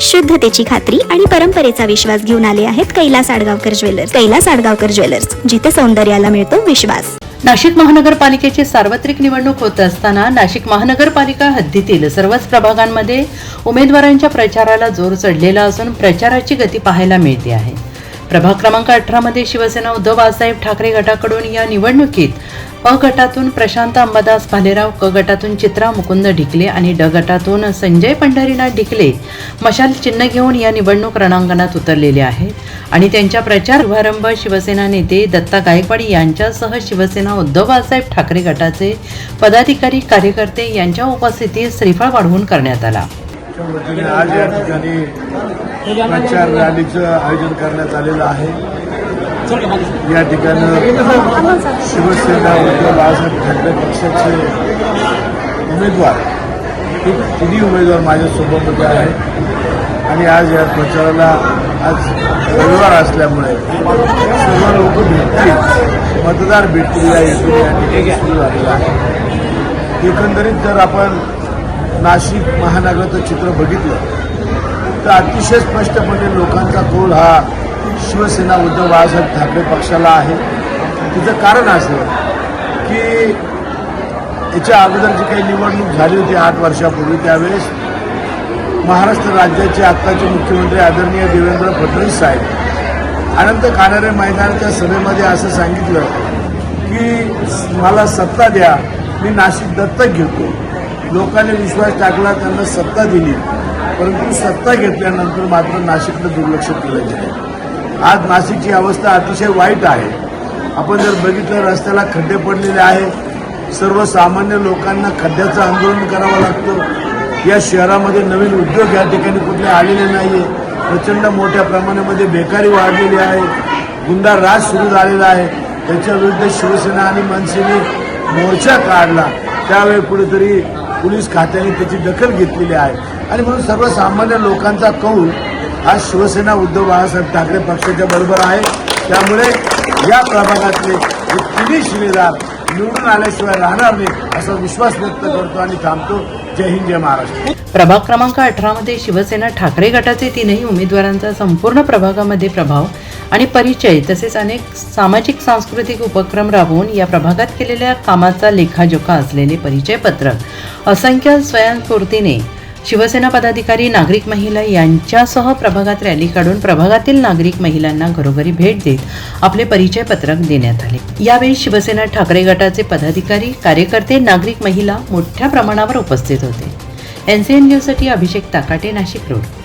शुद्धतेची खात्री आणि परंपरेचा विश्वास घेऊन आले आहेत कैलास आडगावकर ज्वेलर्स. कैलास आडगावकर ज्वेलर्स, जिथे सौंदर्याला मिळतो विश्वास. नाशिक महानगरपालिकेची सार्वत्रिक निवडणूक होत असताना नाशिक महानगरपालिका हद्दीतील सर्वच प्रभागांमध्ये उमेदवारांच्या प्रचाराला जोर चढलेला असून प्रचाराची गती पाहायला मिळते आहे. प्रभाग क्रमांक 18 मध्ये शिवसेना उद्धव बाळासाहेब ठाकरे गटाकडून या निवडणुकीत अ गटातून प्रशांत अंबादास भालेराव, क गटातून चित्रा मुकुंद ढिकले आणि ड गटातून संजय पंढरीनाथ ढिकले मशाल चिन्ह घेऊन या निवडणूक रणांगणात उतरलेले आहेत आणि त्यांच्या प्रचार शुभारंभ शिवसेना नेते दत्ता गायकवाड यांच्यासह शिवसेना उद्धव बाळासाहेब ठाकरे गटाचे पदाधिकारी कार्यकर्ते यांच्या उपस्थितीत श्रीफळ वाढवून करण्यात आला. आज या ठिकाणी प्रचार रॅलीचं आयोजन करण्यात आलेलं आहे. या ठिकाणी शिवसेना उद्धव बाळासाहेब ठाकरे पक्षाचे उमेदवार तिन्ही उमेदवार माझ्यासोबत आहेत आणि आज या प्रचाराला आज रविवार असल्यामुळे सर्व लोक भेटतील, मतदार भेटतील या हेतूने या ठिकाणी सुरू झालेला आहे. एकंदरीत जर आपण नाशिक महानगराचं चित्र बघितलं तर अतिशय स्पष्टपणे लोकांचा कौल हा शिवसेना उद्धव बाळासाहेब ठाकरे पक्षाला आहे. तिचं कारण असं की याच्या अगोदर जी काही निवडणूक झाली होती 8 वर्षापूर्वी, त्यावेळेस महाराष्ट्र राज्याचे आत्ताचे मुख्यमंत्री आदरणीय देवेंद्र फडणवीस साहेब अनंत कानडे मैदानाच्या सभेमध्ये असं सांगितलं की मला सत्ता द्या, मी नाशिक दत्तक घेतो. लोकांनी विश्वास टाकला, त्यांना सत्ता दिली, परंतु सत्ता घेतल्यानंतर मात्र नाशिकला दुर्लक्ष केलं गेलं. आज नाशिकची अवस्था अतिशय वाईट आहे. आपण जर बघितलं रस्त्याला खड्डे पडलेले आहेत. सर्वसामान्य लोकांना खड्ड्याचं आंदोलन करावं लागतं. या शहरामध्ये नवीन उद्योग या ठिकाणी कुठले आलेले नाही आहे. प्रचंड मोठ्या प्रमाणामध्ये बेकारी वाढलेली आहे. गुंडा राज सुरू झालेला आहे. त्याच्याविरुद्ध शिवसेना आणि मनसेने मोर्चा काढला. त्यावेळी कुठेतरी पोलीस खात्याने त्याची दखल घेतलेली आहे आणि म्हणून सर्वसामान्य लोकांचा कौल हा शिवसेना उद्धव बाळासाहेब ठाकरे पक्षाच्या बरोबर आहे. त्यामुळे या प्रभागातले हे तिन्ही शिलेदार निवडून आल्याशिवाय राहणार नाही असा विश्वास व्यक्त करतो आणि थांबतो. जय हिंद, जय महाराष्ट्र. प्रभाग क्रमांक 18 मध्ये शिवसेना ठाकरे गटाचे तीनही उमेदवारांचा संपूर्ण प्रभागामध्ये प्रभाव आणि परिचय तसेच अनेक सामाजिक सांस्कृतिक उपक्रम राबवून या प्रभागात केलेल्या कामाचा लेखाजोखा असलेले परिचय पत्रक असंख्य स्वयंस्फूर्तीने शिवसेना पदाधिकारी, नागरिक महिला यांच्यासह प्रभागात रॅली काढून प्रभागातील नागरिक महिलांना घरोघरी भेट देत आपले परिचय पत्रक देण्यात आले. यावेळी शिवसेना ठाकरे गटाचे पदाधिकारी, कार्यकर्ते, नागरिक महिला मोठ्या प्रमाणावर उपस्थित होते. NCN न्यूजसाठी अभिषेक ताकाटे, नाशिक रोड.